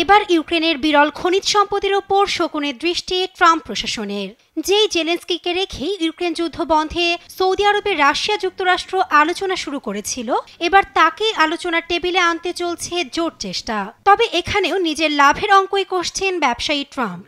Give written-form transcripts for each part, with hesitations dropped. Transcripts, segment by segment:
এবার ইউক্রেনের বিরল খনিজ সম্পদের ওপর শকুনের দৃষ্টি ট্রাম্প প্রশাসনের। যেই জেলেনস্কিকে রেখে ইউক্রেন যুদ্ধ বন্ধে সৌদি আরবে রাশিয়া যুক্তরাষ্ট্র আলোচনা শুরু করেছিল, এবার তাকে আলোচনার টেবিলে আনতে চলছে জোর চেষ্টা। তবে এখানেও নিজের লাভের অঙ্কই কষছেন ব্যবসায়ী ট্রাম্প।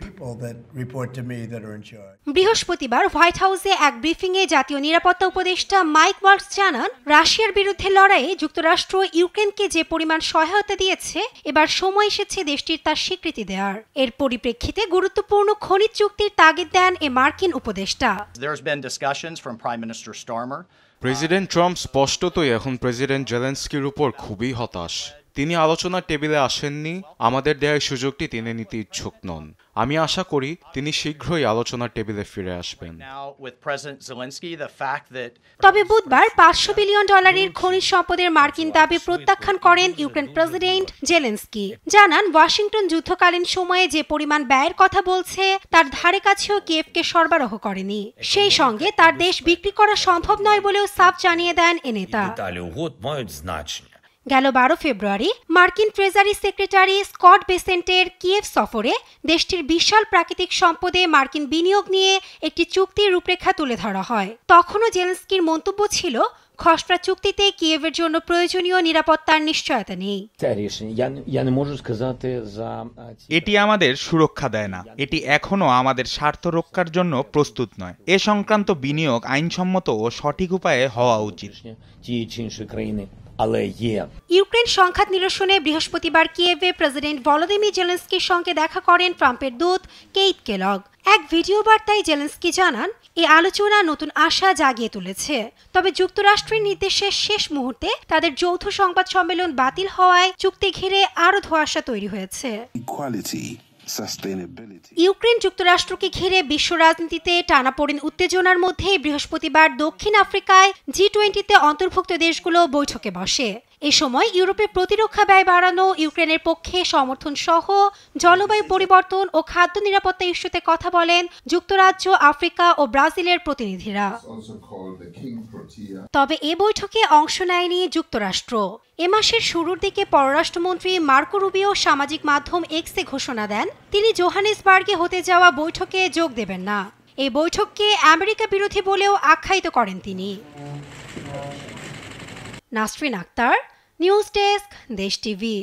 বৃহস্পতিবার হোয়াইট হাউসে এক ব্রিফিংয়ে জাতীয় নিরাপত্তা উপদেষ্টা মাইক ওয়ালস জানান, রাশিয়ার বিরুদ্ধে লড়াইয়ে যুক্তরাষ্ট্র ইউক্রেনকে যে পরিমাণ সহায়তা দিয়েছে, এবার সময় এসেছে দেশটির তার স্বীকৃতি দেওয়ার। এর পরিপ্রেক্ষিতে গুরুত্বপূর্ণ খনিজ চুক্তির তাগিদ দেন মার্কিন উপদেষ্টা। প্রেসিডেন্ট ট্রাম্প স্পষ্টতই এখন প্রেসিডেন্ট জেলেনস্কির উপর খুবই হতাশ। তিনি আলোচনার টেবিলে আসেননি, আমাদের দেওয়ার সুযোগটি তিনি নিতে ইচ্ছুক নন। আমি আশা করি তিনি শীঘ্রই আলোচনার টেবিলে ফিরে আসবেন। তবে বুধবার $500 বিলিয়ন খনিজ সম্পদের মার্কিন দাবি প্রত্যাখ্যান করেন ইউক্রেন প্রেসিডেন্ট জেলেনস্কি। জানান, ওয়াশিংটন যুদ্ধকালীন সময়ে যে পরিমাণ ব্যয়ের কথা বলছে, তার ধারে কাছেও কিয়েভকে সরবরাহ করেনি। সেই সঙ্গে তার দেশ বিক্রি করা সম্ভব নয় বলেও সাফ জানিয়ে দেন এ নেতা। গেল 12 ফেব্রুয়ারি মার্কিন ট্রেজারি সেক্রেটারি স্কট বেসেন্টের কিয়েভ সফরে দেশটির বিশাল প্রাকৃতিক সম্পদে মার্কিন বিনিয়োগ নিয়ে একটি চুক্তির রূপরেখা তুলে ধরা হয়। তখনও জেলেনস্কির মন্তব্য ছিল, খসড়া চুক্তিতে কিয়েভের জন্য প্রয়োজনীয় নিরাপত্তার নিশ্চয়তা নেই। এটি আমাদের সুরক্ষা দেয় না, এটি এখনো আমাদের স্বার্থ রক্ষার জন্য প্রস্তুত নয়। এ সংক্রান্ত বিনিয়োগ আইনসম্মত ও সঠিক উপায়ে হওয়া উচিত। ইউক্রেন সংঘাত নিরসনে বৃহস্পতিবার কিয়েভে প্রেসিডেন্ট ভলোদিমির জেলেনস্কির সঙ্গে দেখা করেন ট্রাম্পের দূত কেইথ কেলগ। এক ভিডিও বার্তায় জেলেনস্কি জানান, এই আলোচনা নতুন আশা জাগিয়ে তুলেছে। তবে যুক্তরাষ্ট্রের নির্দেশে শেষ মুহূর্তে তাদের যৌথ সংবাদ সম্মেলন বাতিল হওয়ায় চুক্তি ঘিরে আরও ধোঁয়াশা তৈরি হয়েছে। ইউক্রেন যুক্তরাষ্ট্রকে ঘিরে বিশ্ব রাজনীতিতে টানাপোড়েন উত্তেজনার মধ্যে বৃহস্পতিবার দক্ষিণ আফ্রিকায় G20-তে অন্তর্ভুক্ত দেশগুলো বৈঠকে বসে। এ সময় ইউরোপে প্রতিরক্ষা ব্যয় বাড়ানো, ইউক্রেনের পক্ষে সমর্থন সহ জলবায়ু পরিবর্তন ও খাদ্য নিরাপত্তা ইস্যুতে কথা বলেন যুক্তরাজ্য, আফ্রিকা ও ব্রাজিলের প্রতিনিধিরা। তবে এ বৈঠকে অংশ নেয়নি যুক্তরাষ্ট্র। এ মাসের শুরুর দিকে পররাষ্ট্রমন্ত্রী মার্কো রুবিও সামাজিক মাধ্যম এক্সে ঘোষণা দেন, তিনি জোহানেসবার্গে হতে যাওয়া বৈঠকে যোগ দেবেন না। এই বৈঠককে আমেরিকা বিরোধী বলেও আখ্যায়িত করেন তিনি। নাসরিন আক্তার, নিউজ ডেস্ক, দেশ টিভি।